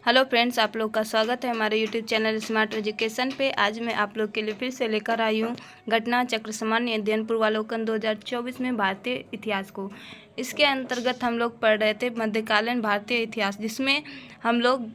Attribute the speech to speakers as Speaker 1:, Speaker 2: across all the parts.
Speaker 1: Hello friends, आप लोग का स्वागत है हमारे यूट्यूब चैनल स्मार्ट एजुकेशन पे। आज मैं आप लोग के लिए फिर से लेकर आई हूँ घटना चक्र सामान्य अध्ययन पूर्वावलोकन 2024 में भारतीय इतिहास को। इसके अंतर्गत हम लोग पढ़ रहे थे मध्यकालीन भारतीय इतिहास, जिसमें हम लोग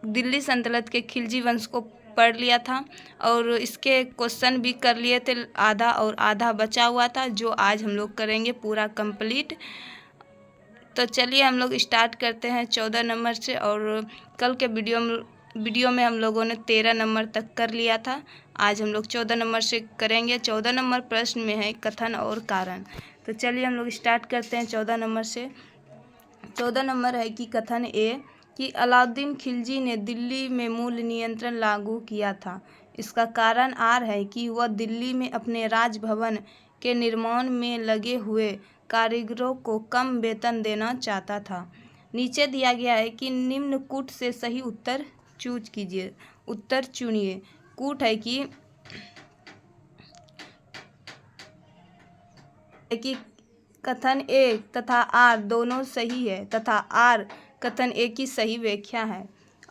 Speaker 1: दिल्ली सल्तनत के खिलजी वंश को पढ़ लिया था और इसके क्वेश्चन भी कर लिए थे, आधा और आधा बचा हुआ था, जो आज हम लोग करेंगे पूरा कंप्लीट। तो चलिए हम लोग स्टार्ट करते हैं 14 नंबर से। और कल के वीडियो में हम लोगों ने 13 नंबर तक कर लिया था। आज हम लोग 14 नंबर से करेंगे। 14 नंबर प्रश्न में है कथन और कारण। तो चलिए हम लोग स्टार्ट करते हैं 14 नंबर से। 14 नंबर है कि कथन ए कि अलाउद्दीन खिलजी ने दिल्ली में मूल नियंत्रण लागू किया था। इसका कारण आर है कि वह दिल्ली में अपने राजभवन के निर्माण में लगे हुए कारीगरों को कम वेतन देना चाहता था। नीचे दिया गया है कि निम्न कूट से सही उत्तर चूज कीजिए। उत्तर चुनिए। कूट है कि कथन ए तथा आर दोनों सही है तथा आर कथन ए की सही व्याख्या है।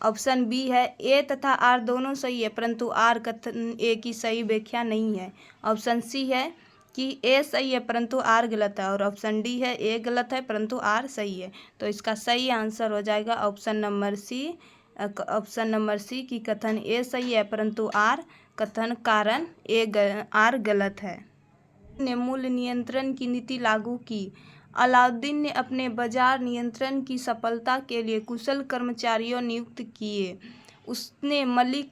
Speaker 1: ऑप्शन बी है ए तथा आर दोनों सही है परंतु आर कथन ए की सही व्याख्या नहीं है। ऑप्शन सी है कि ए सही है परंतु आर गलत है। और ऑप्शन डी है ए गलत है परंतु आर सही है। तो इसका सही आंसर हो जाएगा option number C. Option number C की कथन ए सही है परंतु आर कथन कारण आर गलत है। ने मूल नियंत्रण की नीति लागू की। अलाउद्दीन ने अपने बाजार नियंत्रण की सफलता के लिए कुशल कर्मचारियों नियुक्त किए। उसने मलिक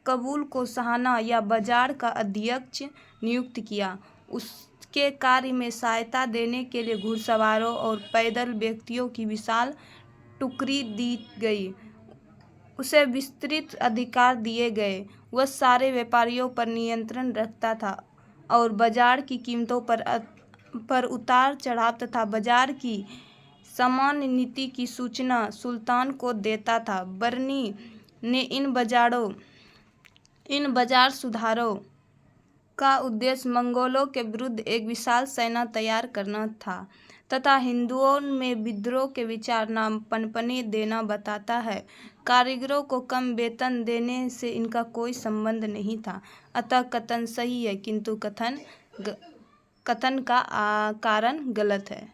Speaker 1: कबूल को सहाना या बाजार का अध्यक्ष नियुक्त किया। उसके कार्य में सहायता देने के लिए घुड़सवारों और पैदल व्यक्तियों की विशाल टुकड़ी दी गई। उसे विस्तृत अधिकार दिए गए। वह सारे व्यापारियों पर नियंत्रण रखता था और बाजार की कीमतों पर उतार चढ़ाव तथा बाजार की सामान्य नीति की सूचना सुल्तान को देता था। बर्नी ने इन बाजार सुधारों का उद्देश्य मंगोलों के विरुद्ध एक विशाल सेना तैयार करना था तथा हिंदुओं में विद्रोह के विचार न पनपने देना बताता है। कारीगरों को कम वेतन देने से इनका कोई संबंध नहीं था। अतः कथन सही है किंतु कथन का कारण गलत है।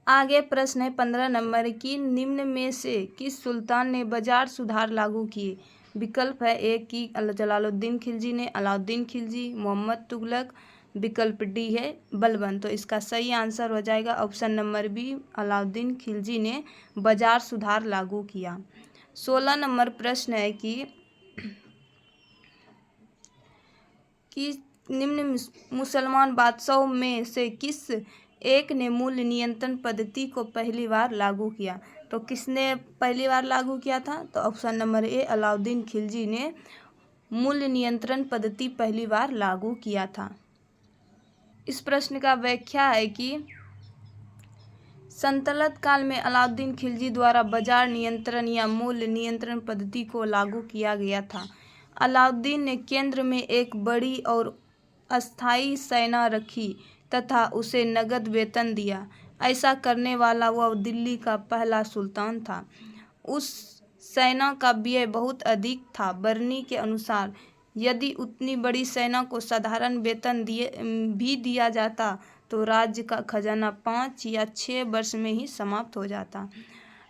Speaker 1: आगे प्रश्न है 15 नंबर की निम्न में से किस सुल्तान ने बाजार सुधार लागू किए। विकल्प है ए कि जलालुद्दीन खिलजी ने, अलाउद्दीन खिलजी, मोहम्मद तुगलक। विकल्प डी है बलबन। तो इसका सही आंसर हो जाएगा option number B, Alauddin Khilji ने बाजार सुधार लागू किया। 16 नंबर प्रश्न है कि निम्न मुसलमान बादशाहों में से किस एक ने मूल नियंत्रण पद्धति को पहली बार लागू किया। तो किसने पहली बार लागू किया था। तो option number A Alauddin Khilji ने मूल नियंत्रण पद्धति पहली बार लागू किया था। इस प्रश्न का व्याख्या है कि सल्तनत काल में अलाउद्दीन खिलजी द्वारा बाजार नियंत्रण या मूल नियंत्रण पद्धति को लागू किया गया था। अलाउद्दीन ने केंद्र में एक बड़ी और अस्थायी सेना रखी तथा उसे नगद वेतन दिया। ऐसा करने वाला वह दिल्ली का पहला सुल्तान था। उस सेना का व्यय बहुत अधिक था। बर्नी के अनुसार यदि उतनी बड़ी सेना को साधारण वेतन भी दिया जाता तो राज्य का खजाना 5 या 6 वर्ष में ही समाप्त हो जाता।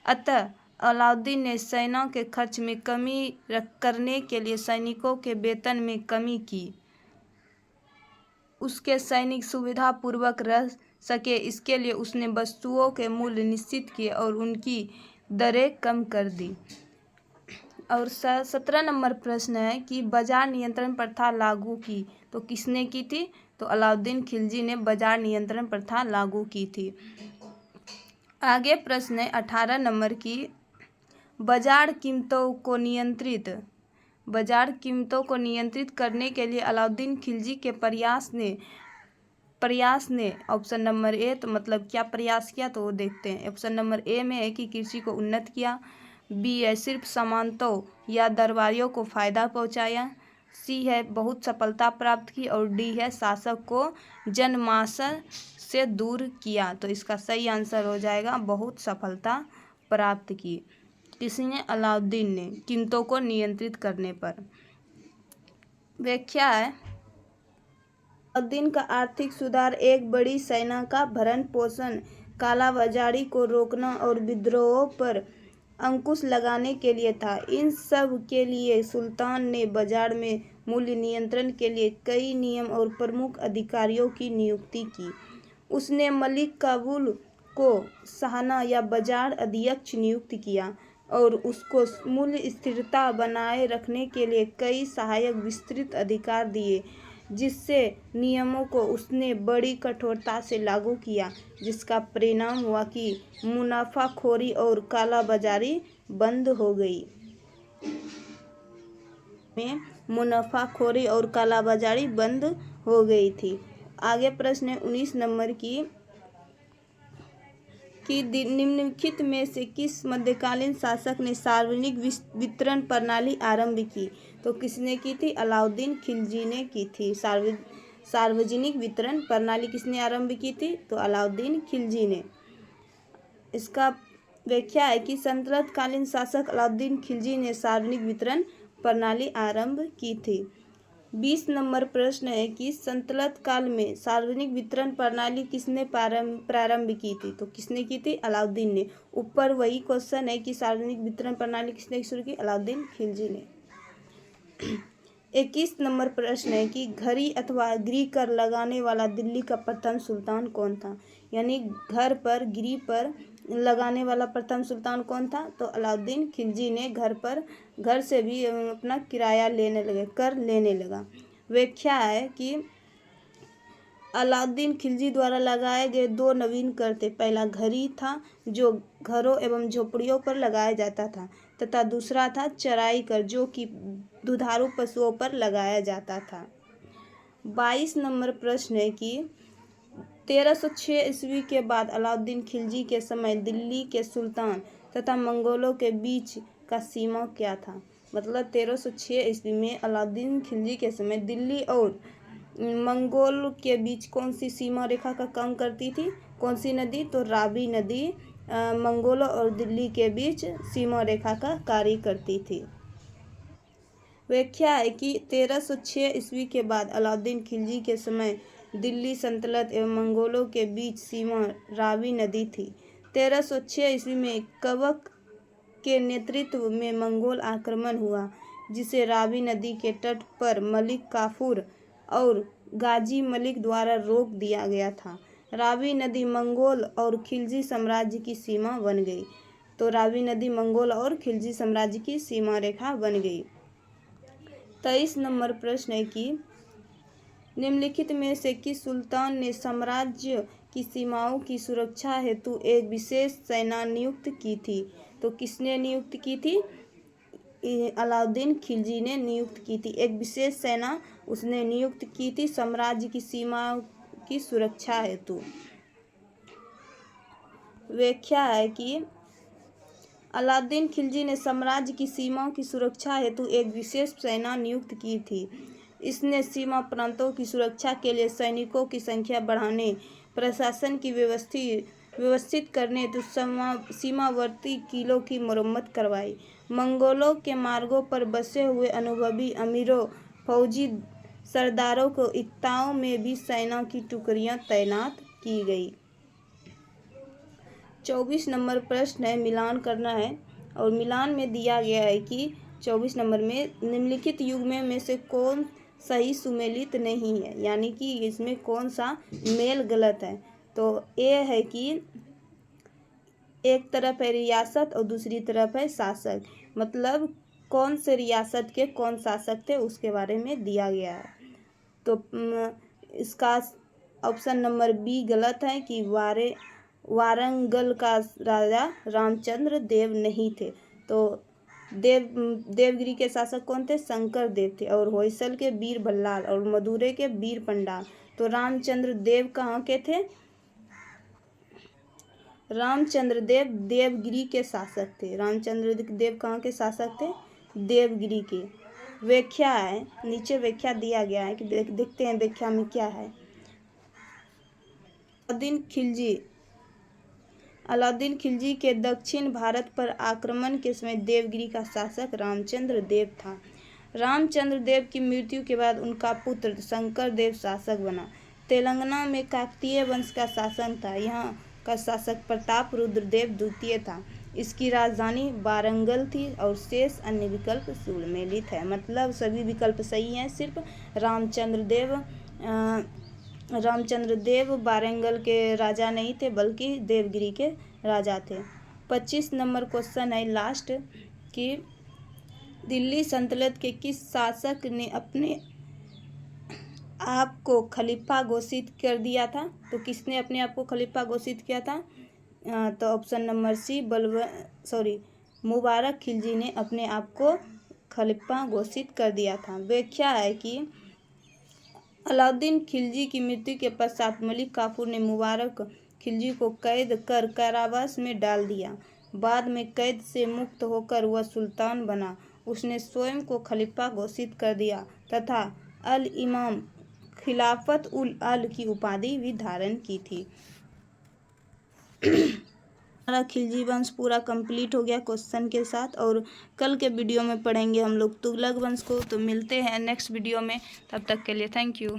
Speaker 1: अतः अलाउद्दीन ने सेना के खर्च में कमी करने के लिए सैनिकों के वेतन में कमी की। उसके सैनिक सुविधा पूर्वक रह सके इसके लिए उसने वस्तुओं के मूल्य निश्चित किए और उनकी दरें कम कर दी। और 17 नंबर प्रश्न है कि बाजार नियंत्रण प्रथा लागू की। तो किसने की थी। तो अलाउद्दीन खिलजी ने बाजार नियंत्रण प्रथा लागू की थी। आगे प्रश्न है 18 नंबर की बाजार कीमतों को नियंत्रित करने के लिए अलाउद्दीन खिलजी के प्रयास ने ऑप्शन नंबर ए, तो मतलब क्या प्रयास किया तो वो देखते हैं। ऑप्शन नंबर ए में है कि कृषि को उन्नत किया। बी है सिर्फ सामंतों या दरबारियों को फायदा पहुंचाया। सी है बहुत सफलता प्राप्त की। और डी है शासक को जनमानस से दूर किया। तो इसका सही आंसर हो जाएगा बहुत सफलता प्राप्त की। किसने? अलाउद्दीन ने, कीमतों को नियंत्रित करने पर। व्याख्या है, अलाउद्दीन का आर्थिक सुधार एक बड़ी सेना का भरण पोषण, कालाबाजारी को रोकना और विद्रोहों पर अंकुश लगाने के लिए था। इन सब के लिए सुल्तान ने बाजार में मूल्य नियंत्रण के लिए कई नियम और प्रमुख अधिकारियों की नियुक्ति की। उसने मलिक काबुल को शाहना या बाजार अध्यक्ष नियुक्त किया और उसको मूल्य स्थिरता बनाए रखने के लिए कई सहायक विस्तृत अधिकार दिए, जिससे नियमों को उसने बड़ी कठोरता से लागू किया, जिसका परिणाम हुआ कि मुनाफाखोरी और कालाबाजारी बंद हो गई। मुनाफाखोरी और कालाबाजारी बंद हो गई थी। आगे प्रश्न है 19 नंबर की निम्नलिखित में से किस मध्यकालीन शासक ने सार्वजनिक वितरण प्रणाली आरंभ की? तो किसने की थी? अलाउद्दीन खिलजी ने की थी। सार्वजनिक वितरण प्रणाली किसने आरंभ की थी? तो अलाउद्दीन खिलजी ने। इसका व्याख्या है कि सल्तनत कालीन शासक अलाउद्दीन खिलजी ने सार्वजनिक वितरण प्रणाली आरंभ की थी। 20 नंबर प्रश्न है कि सल्तनत काल में सार्वजनिक वितरण प्रणाली किसने प्रारंभ की थी? तो किसने की थी? अलाउद्दीन ने। ऊपर वही क्वेश्चन है कि सार्वजनिक वितरण प्रणाली किसने शुरू की? अलाउद्दीन खिलजी ने। 21 नंबर प्रश्न है कि घड़ी अथवा गृह कर लगाने वाला दिल्ली का प्रथम सुल्तान कौन था? यानी घर पर गृह पर लगाने वाला प्रथम सुल्तान कौन था? तो अलाउद्दीन खिलजी ने घर से भी अपना किराया कर लेने लगा। व्याख्या है कि अलाउद्दीन खिलजी द्वारा लगाए गए दो नवीन कर थे। पहला घड़ी था, जो घरों एवं झोपड़ियों पर लगाया जाता था, तथा दूसरा था चराई कर, जो कि दुधारू पशुओं पर लगाया जाता था। 22 नंबर प्रश्न है कि 1306 ईस्वी के बाद अलाउद्दीन खिलजी के समय दिल्ली के सुल्तान तथा मंगोलों के बीच का सीमा क्या था? मतलब 1306 ईस्वी में अलाउद्दीन खिलजी के समय दिल्ली और मंगोल के बीच कौन सी सीमा रेखा का काम करती थी? कौन सी नदी? तो रावी नदी मंगोलों और दिल्ली के बीच सीमा रेखा का कार्य करती थी। व्याख्या है कि 1306 ईस्वी के बाद अलाउद्दीन खिलजी के समय दिल्ली सल्तनत एवं मंगोलों के बीच सीमा रावी नदी थी। 1306 ईस्वी में कबक के नेतृत्व में मंगोल आक्रमण हुआ, जिसे रावी नदी के तट पर मलिक काफूर और गाजी मलिक द्वारा रोक दिया गया था। रावी नदी मंगोल और खिलजी साम्राज्य की सीमा बन गई। तो रावी नदी मंगोल और खिलजी साम्राज्य की सीमा रेखा बन गई। 23 नंबर प्रश्न है कि निम्नलिखित में से किस सुल्तान ने साम्राज्य की सीमाओं की सुरक्षा हेतु एक विशेष सेना नियुक्त की थी? तो किसने नियुक्त की थी? अलाउद्दीन खिलजी ने नियुक्त की थी। एक विशेष सेना उसने नियुक्त की थी साम्राज्य की सीमाओं की सुरक्षा हेतु। व्याख्या है कि अलाउद्दीन खिलजी ने साम्राज्य की सीमाओं की सुरक्षा हेतु एक विशेष सेना नियुक्त की थी। इसने सीमा प्रांतों की सुरक्षा के लिए सैनिकों की संख्या बढ़ाने, प्रशासन की व्यवस्थित करने हेतु सीमावर्ती किलों की मरम्मत करवाई। मंगोलों के मार्गों पर बसे हुए अनुभवी अमीरों, फौजी सरदारों को इक्ताओं में भी सेना की टुकड़ियां तैनात की गई। 24 नंबर प्रश्न है, मिलान करना है और मिलान में दिया गया है कि 24 नंबर में निम्नलिखित युग्मों में से कौन सही सुमेलित नहीं है, यानी कि इसमें कौन सा मेल गलत है। तो ए है कि एक तरफ है रियासत और दूसरी तरफ है शासक, मतलब कौन से रियासत के कौन शासक थे उसके बारे में दिया गया है। तो इसका ऑप्शन नंबर बी गलत है कि वारंगल का राजा रामचंद्र देव नहीं थे। तो देवगिरी के शासक कौन थे? शंकर देव थे। और होयसल के वीर बल्लाल और मदुरै के वीर पंडाल। तो रामचंद्र देव कहाँ के थे? रामचंद्र देव देवगिरी के शासक थे। रामचंद्र देव कहाँ के शासक थे? देवगिरी के। व्याख्या है, नीचे व्याख्या दिया गया है कि देखते हैं व्याख्या में क्या है। अलाउद्दीन खिलजी के दक्षिण भारत पर आक्रमण के समय देवगिरी का शासक रामचंद्र देव था। रामचंद्र देव की मृत्यु के बाद उनका पुत्र शंकर देव शासक बना। तेलंगाना में काकतीय वंश का शासन था। यहाँ का शासक प्रताप रुद्र देव द्वितीय था। इसकी राजधानी वारंगल थी और शेष अन्य विकल्प सुमेलित है। मतलब सभी विकल्प सही हैं, सिर्फ रामचंद्र देव वारंगल के राजा नहीं थे बल्कि देवगिरी के राजा थे। 25 नंबर क्वेश्चन है लास्ट कि दिल्ली सल्तनत के किस शासक ने अपने आप को खलीफा घोषित कर दिया था? तो किसने अपने आप को खलीफा घोषित किया था? तो ऑप्शन नंबर सी मुबारक खिलजी ने अपने आप को खलीफा घोषित कर दिया था। व्याख्या है कि अलाउद्दीन खिलजी की मृत्यु के पश्चात मलिक काफूर ने मुबारक खिलजी को कैद कर कारावास में डाल दिया। बाद में कैद से मुक्त होकर वह सुल्तान बना। उसने स्वयं को खलीफा घोषित कर दिया तथा अल इमाम खिलाफत उल अल की उपाधि भी धारण की थी। हमारा खिलजी वंश पूरा कंप्लीट हो गया क्वेश्चन के साथ, और कल के वीडियो में पढ़ेंगे हम लोग तुगलक वंश को। तो मिलते हैं नेक्स्ट वीडियो में, तब तक के लिए थैंक यू।